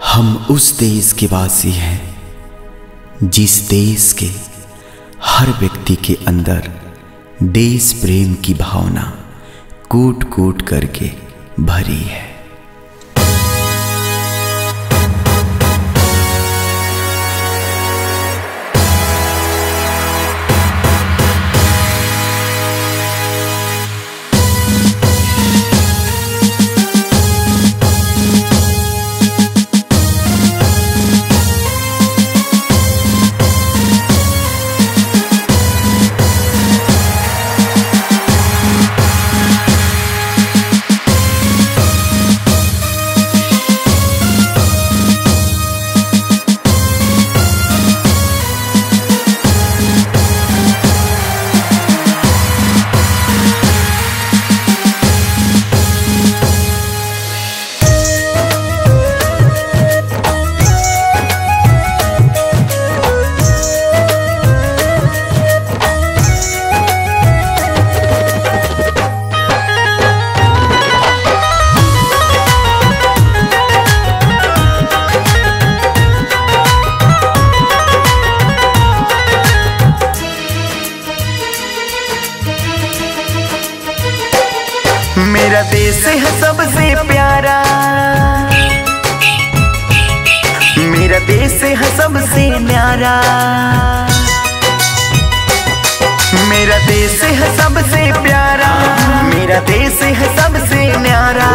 हम उस देश के वासी हैं जिस देश के हर व्यक्ति के अंदर देश प्रेम की भावना कूट कूट करके भरी है। मेरा देश है सबसे प्यारा, मेरा देश है सबसे न्यारा, मेरा देश है सबसे प्यारा, मेरा देश है सबसे न्यारा।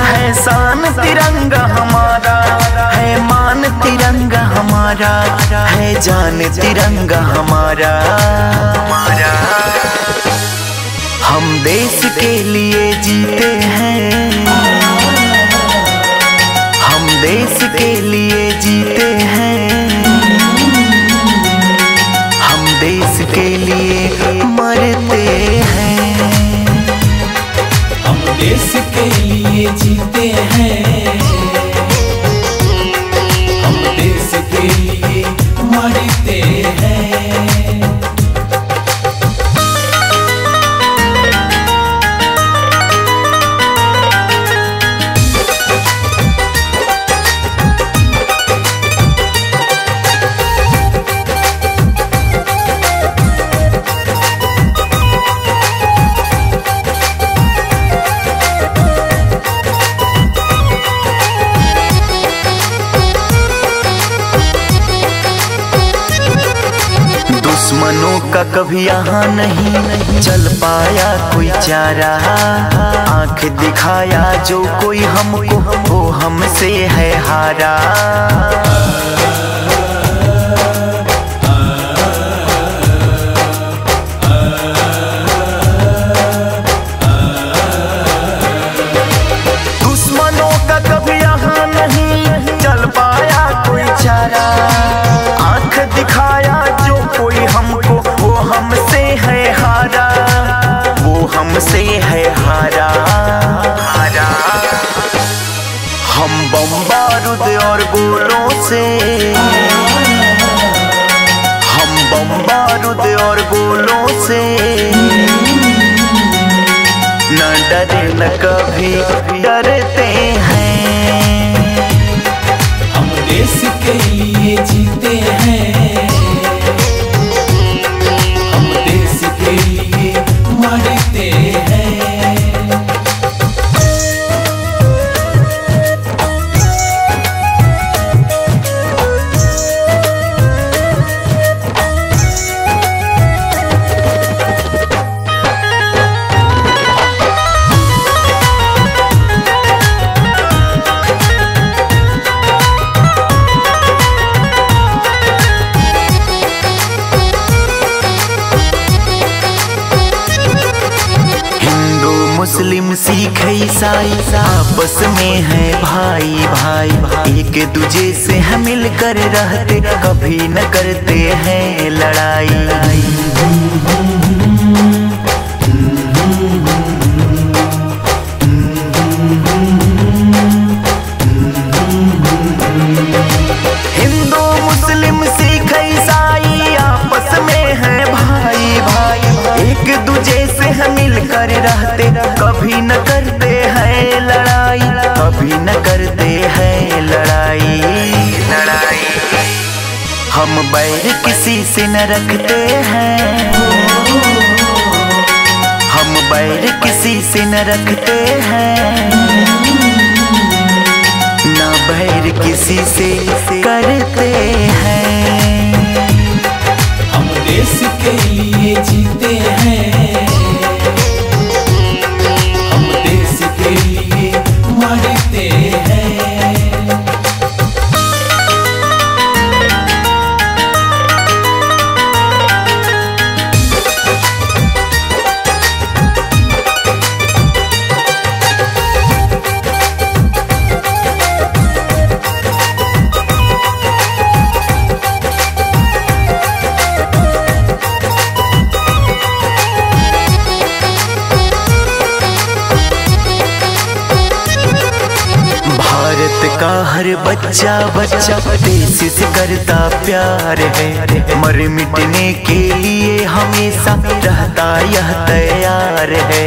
है शान तिरंगा हमारा, है मान तिरंगा हमारा, है जान तिरंगा हमारा। हम देश के लिए जीते हैं, हम देश के लिए जीते हैं, हम देश के लिए मरते हैं। हम देश के लिए जीते हैं, हम देश के लिए मरते हैं। दुश्मनों का कभी यहाँ नहीं चल पाया कोई चारा, आंख दिखाया जो कोई हमको वो हमसे है हारा। दुश्मनों का कभी यहाँ नहीं चल पाया कोई चारा, आंख दिखाया जो कोई हमको वो हमसे है हारा, वो हमसे है हारा। हम बम बारूद और गोलों से, हम बम बारूद और गोलों से न डरे न कभी डरते हैं। हम देश के लिए जीते हैं, हम देश के लिए मरते हैं। मुस्लिम सिख ईसाई आपस में है भाई भाई, एक दूजे से हम मिलकर रहते कभी न करते हैं लड़ाई। हिंदू मुस्लिम सिख ईसाई आपस में है भाई भाई, एक दूजे से हम मिलकर रहते कभी न करते हैं लड़ाई, कभी न करते हैं लड़ाई। बैर किसी से न रखते हैं, हम बैर किसी से न रखते हैं, ना बैर किसी से करते हैं। हम देश के लिए जीते हैं, हम देश के लिए मरते हैं। का हर बच्चा बच्चा देश से करता प्यार है, मर मिटने के लिए हमेशा रहता यह तैयार है।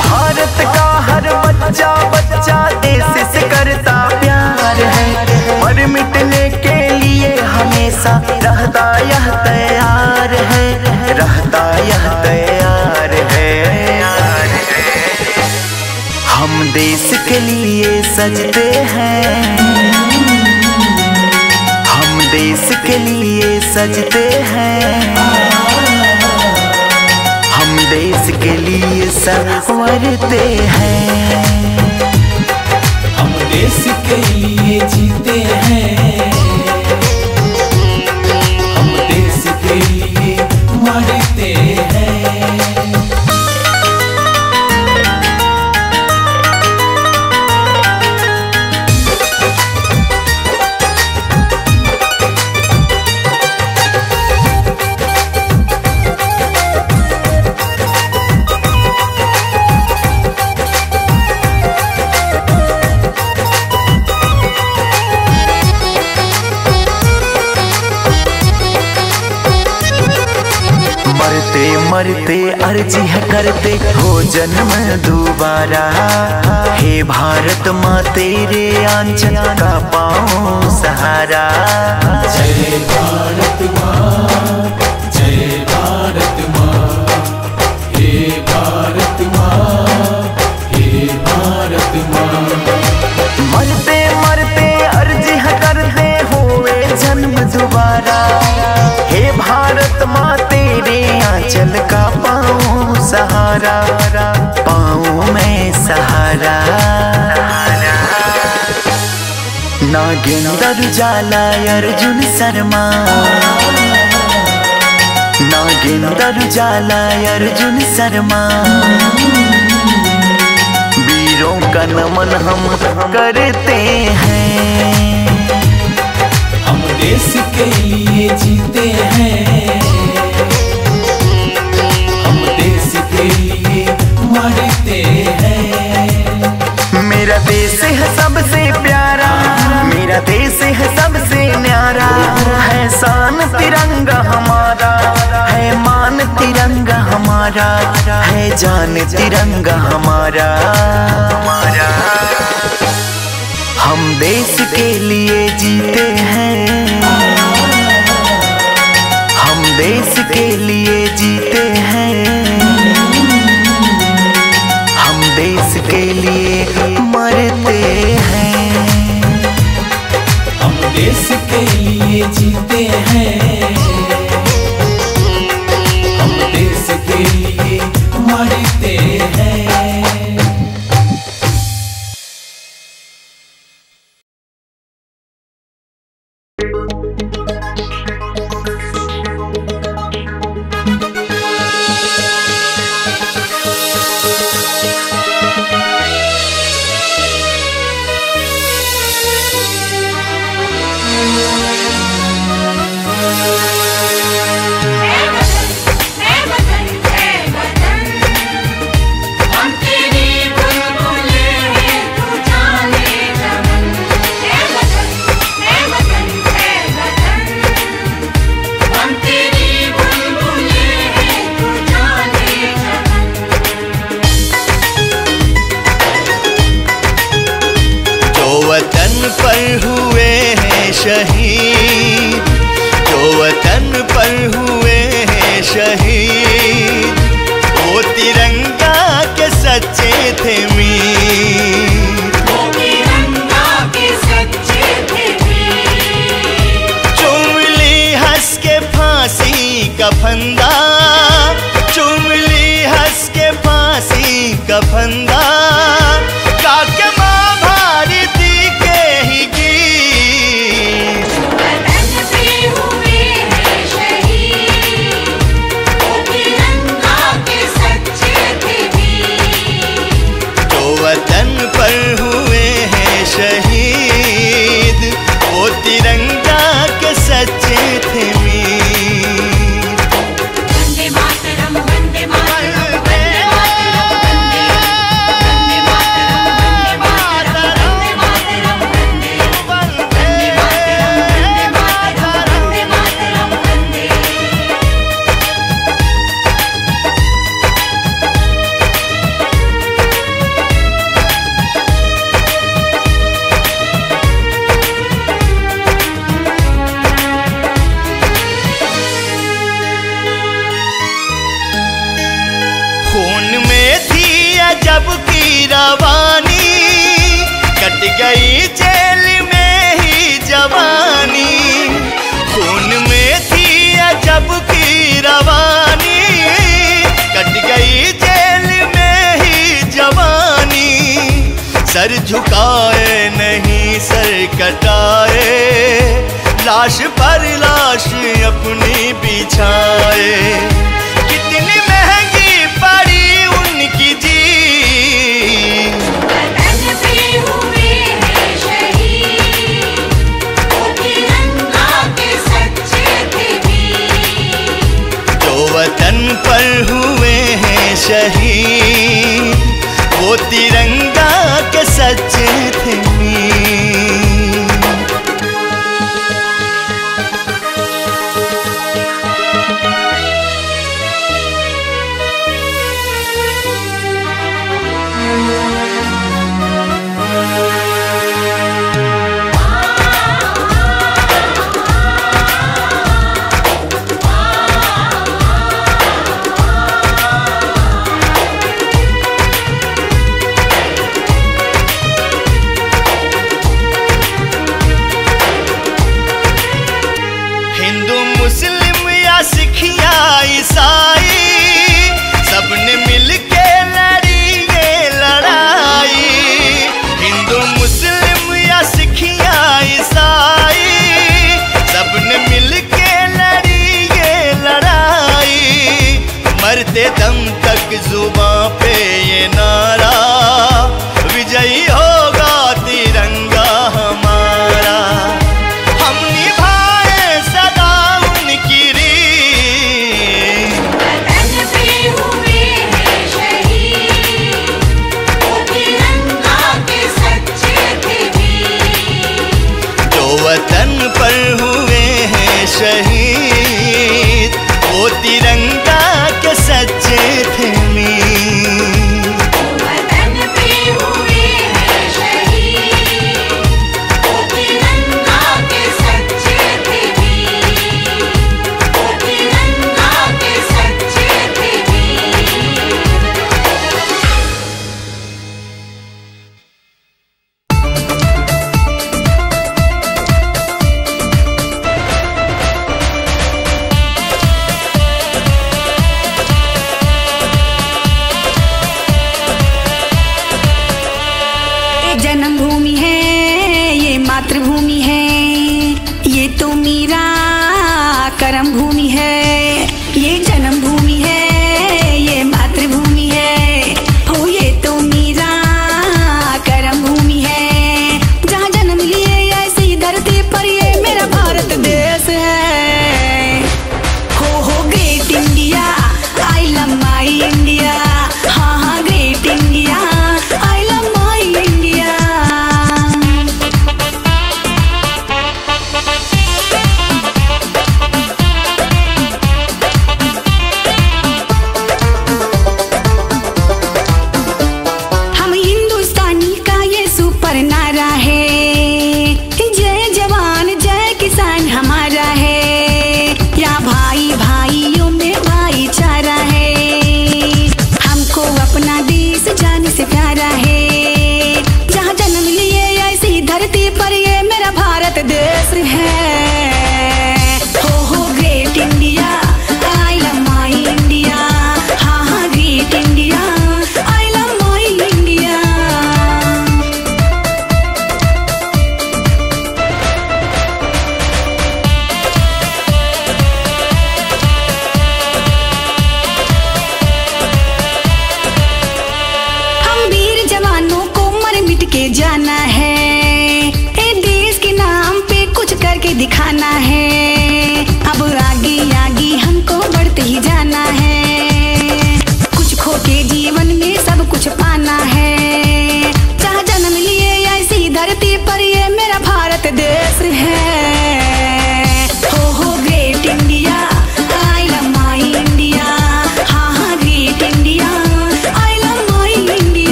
भारत का हर बच्चा बच्चा देश से करता प्यार है, मर मिटने के लिए हमेशा रहता यह तैयार है, रहता यह तैयार है। हम देश के लिए सजते हैं, हम देश के लिए सजते हैं, हम देश के लिए संवरते हैं। हम देश के लिए जीते हैं, हम देश के लिए मरते हैं। मरते मरते अर्जी है करते हो जन्म दोबारा, हे भारत माँ तेरे आंचल का पाऊं सहारा। जय भारत माँ, जय भारत माँ, हे भारत माँ, हे भारत माँ। मरते मरते अर्जी है करते हुए जन्म दोबारा, हे भारत माँ तेरे आंचल का पाऊं सहारा, पाऊं मैं सहारा। नागेंद्र जाला अर्जुन शर्मा, नागेंद्र जाला अर्जुन शर्मा, वीरों का नमन हम करते हैं। हम देश के लिए जीते हैं, हम देश के लिए मरते हैं। मेरा देश है सबसे प्यारा, मेरा देश है सबसे न्यारा, है शान तिरंगा हमारा, है मान तिरंगा हमारा, है जान तिरंगा हमारा। हम देश के लिए जीते हैं, हम देश के लिए जीते हैं, हम देश के लिए मरते हैं। हम देश के लिए जीते हैं, हम देश के लिए मरते हैं। पर हुए हैं शहीद, वो तिरंगा के सच्चे थे मीर, वो तिरंगा के सच्चे थे वीर। चूम ली हंस के फांसी का फंदा, चूम ली हंस के फांसी का फंदा, काके माँ भारती के ही गीत। वतन पे हुए हैं शहीद, वो तिरंगा के सच्चे थे वीर। जो वतन पर हुए हैं शहीद, वो तिरंगा के सच्चे थे मीर। वंदे मातरम वंदे मातरम वंदे मातरम वंदे मातरम वंदे मातरम वंदे मातरम वंदे मातरम वंदे। खून में थी अजब की रवानी, कट गई जेल में ही जवानी। खून में थी अजब की रवानी, कट गई जेल में ही जवानी। सर झुकाए नहीं सर कटाए, लाश पर लाश अपनी बिछाए। कितनी महंगी पड़ी उनकी जीत, वतन पे हुए हैं शहीद, वो तिरंगा के सच्चे थे वीर। जो वतन पर हुए हैं शहीद, वो तिरंगा के सच्चे थे मीर। हिंदू मुस्लिम या सिख या ईसाई, सबने मिलके लड़ी ये लड़ाई। हिंदू मुस्लिम या सिख या ईसाई, सबने मिलके लड़ी ये लड़ाई। मरते दम तक जुबां पे ये नारा, विजयी होगा तिरंगा हमारा। हम निभाए सदा उनकी रीत, वतन पे हुए हैं शहीद, वो तिरंगा के सच्चे थे वीर। जो वतन पर हुए हैं शहीद, वो तिरंगा के सच्चे थे मीर। वतन पे हुए हैं शहीद, वो तिरंगा के सच्चे थे वीर। वो तिरंगा के सच्चे थे वीर। ये जन्मभूमि है, ये मातृभूमि है, ये तो मेरा कर्म भूमि है। ये जन्मभूमि है, ये मातृभूमि है, हो ये तो मेरा कर्म भूमि है। जहाँ जन्म लिए ऐसी धरती पर ये मेरा भारत देश है। हो great India, I love my India. हाँ हाँ great India, I love my India.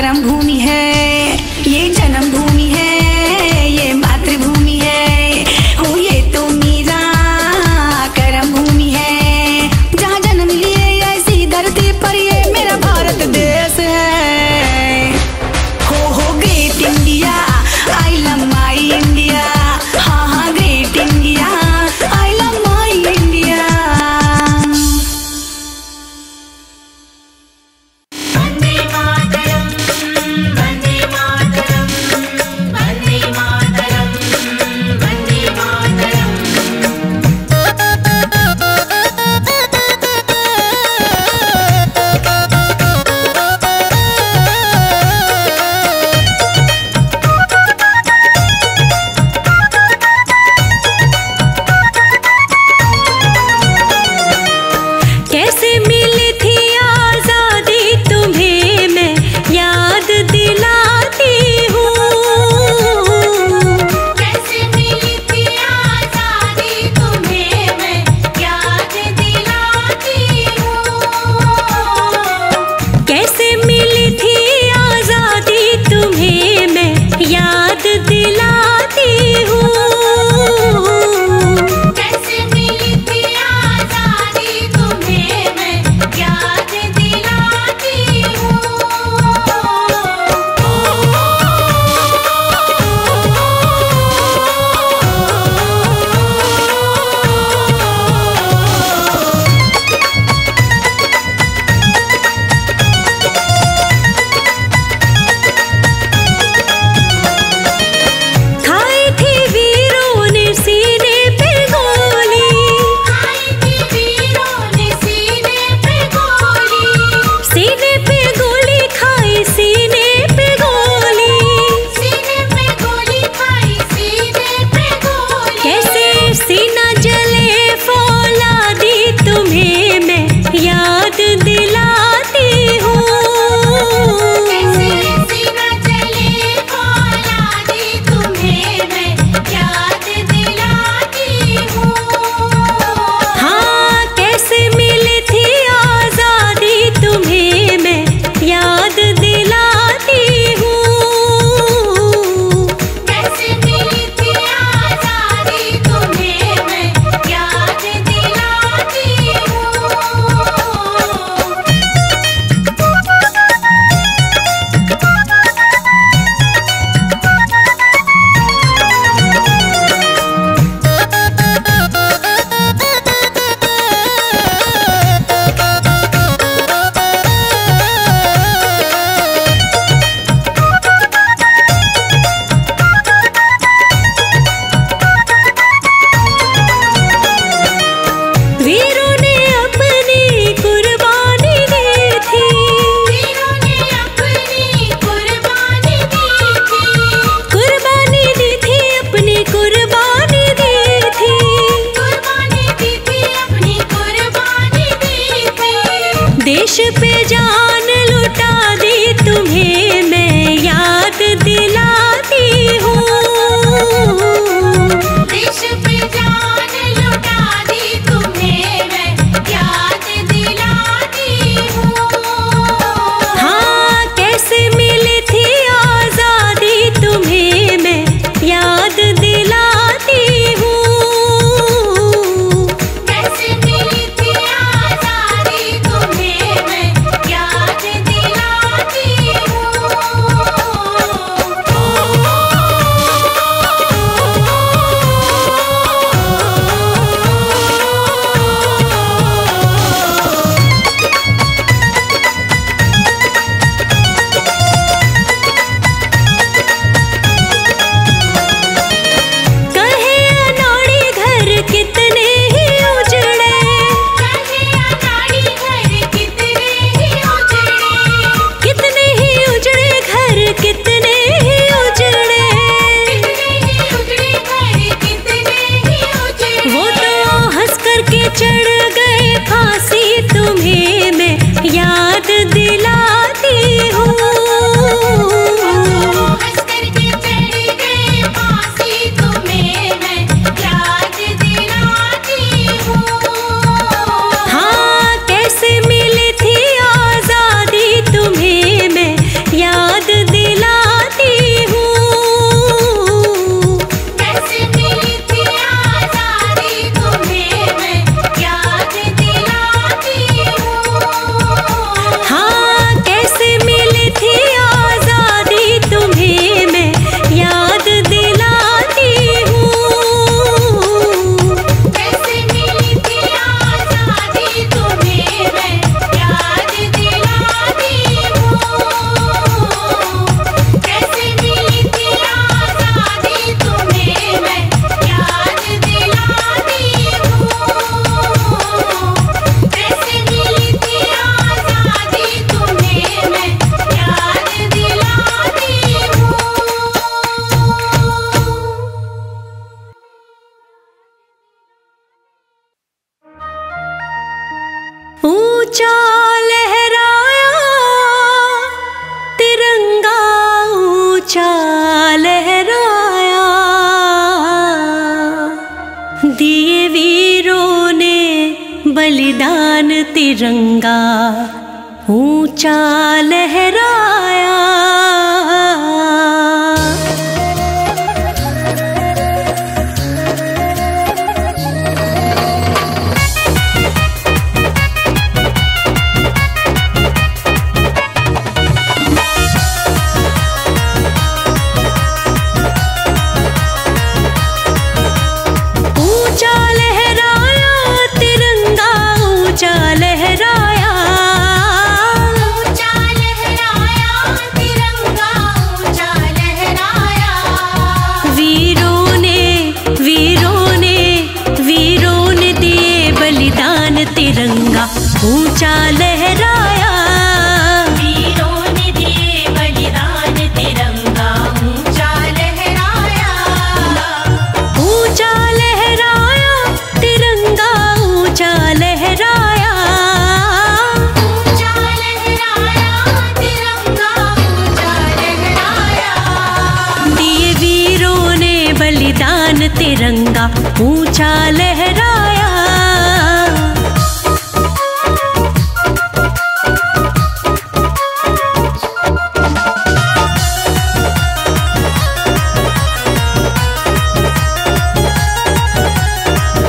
कर्म भूमि है, ये जन्मभूमि है, ये मातृभूमि है, हो ये तो मेरा कर्म भूमि है। जहाँ जन्म लिए ऐसी धरती पर ये मेरा भारत देश है। हो great India, I love my India, हाँ हाँ great India, I love my India. वंदे मातरम, वंदे ऊंचा लहराया, दिए वीरों ने बलिदान तिरंगा ऊंचा लहराया। तिरंगा ऊंचा लहराया, वीरों ने दिए बलिदान तिरंगा ऊंचा लहराया। ऊंचा लहराया तिरंगा ऊंचा लहराया, ऊंचा लहराया तिरंगा ऊंचा लहराया। दिए वीरों ने बलिदान तिरंगा ऊंचा लहराया।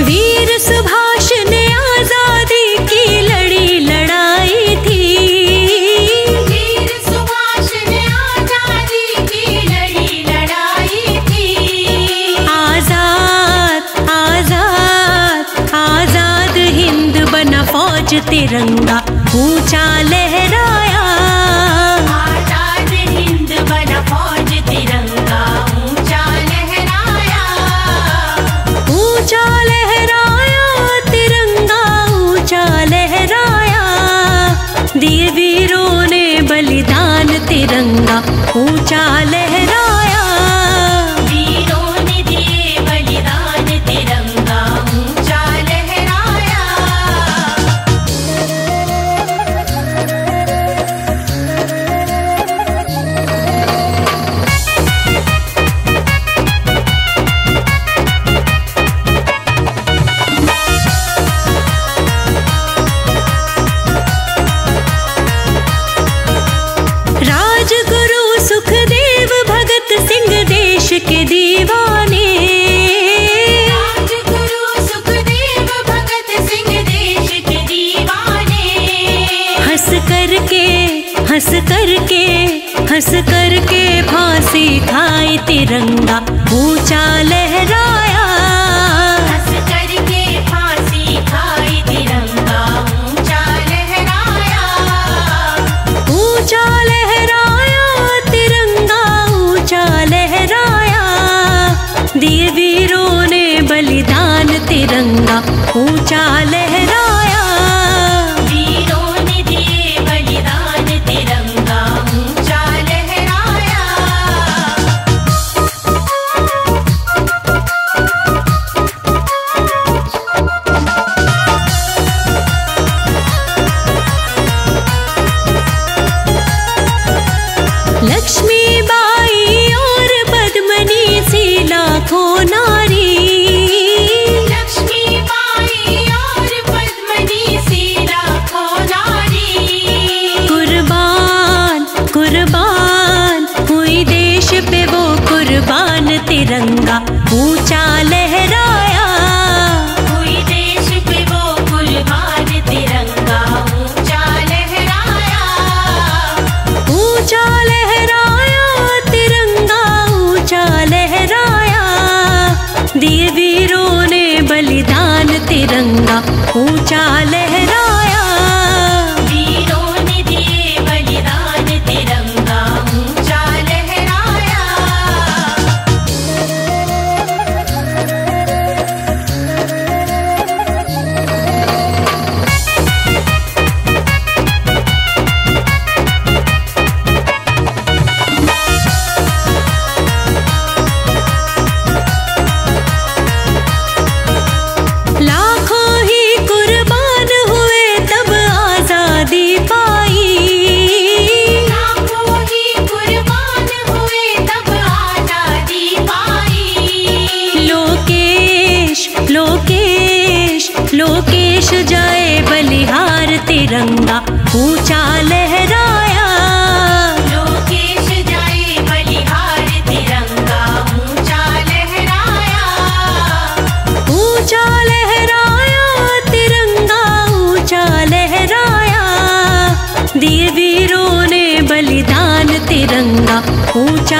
वीर सुभाष ने आजादी की लड़ी लड़ाई थी, वीर सुभाष ने आजादी की लड़ी लड़ाई थी। आजाद आजाद आजाद हिंद बना फौज तिरंगा ऊंचा लहराया, आजाद हिंद बना फौज तिरंगा ऊंचा लहराया। ऊंचा लहराया तिरंगा ऊंचा लहराया, दिए वीरों ने बलिदान तिरंगा ऊंचा लहराया। वीरों ने दिए बलिदान तिरंगा ऊंचा लहराया। राजगुरु सुखदेव भगत सिंह देश के दीवाने, राजगुरु सुखदेव भगत सिंह देश के दीवाने। हंस करके हंस करके हंस करके फांसी खाई तिरंगा ऊंचा लहराया, हंस करके फांसी खाई तिरंगा ऊंचा लहराया। ऊंचा लहराया तिरंगा ऊंचा लहराया, दिए वीरों ने बलिदान तिरंगा ऊंचा लहराया। वीरों ने दिए बलिदान तिरंगा ऊंचा लहराया। लक्ष्मीबाई और पद्मनी सी लाखों नारी, लक्ष्मीबाई और पद्मनी सी लाखों नारी। कुर्बान कुर्बान हुई देश पे वो कुर्बान तिरंगा ऊंचा लहराया, हुई देश पे वो कुर्बान तिरंगा ऊंचा लहराया। ऊंचा लहराया तिरंगा ऊंचा लहराया, दिए वीरों ने बलिदान तिरंगा ऊंचा लहराया। वीरों ने दिए बलिदान तिरंगा ऊंचा लहराया। जाए बलिहार तिरंगा ऊंचा लहराया। लोकेश जाए बलिहार तिरंगा ऊंचा लहराया। ऊंचा लहराया तिरंगा ऊंचा लहराया। दिए वीरों ने बलिदान तिरंगा ऊंचा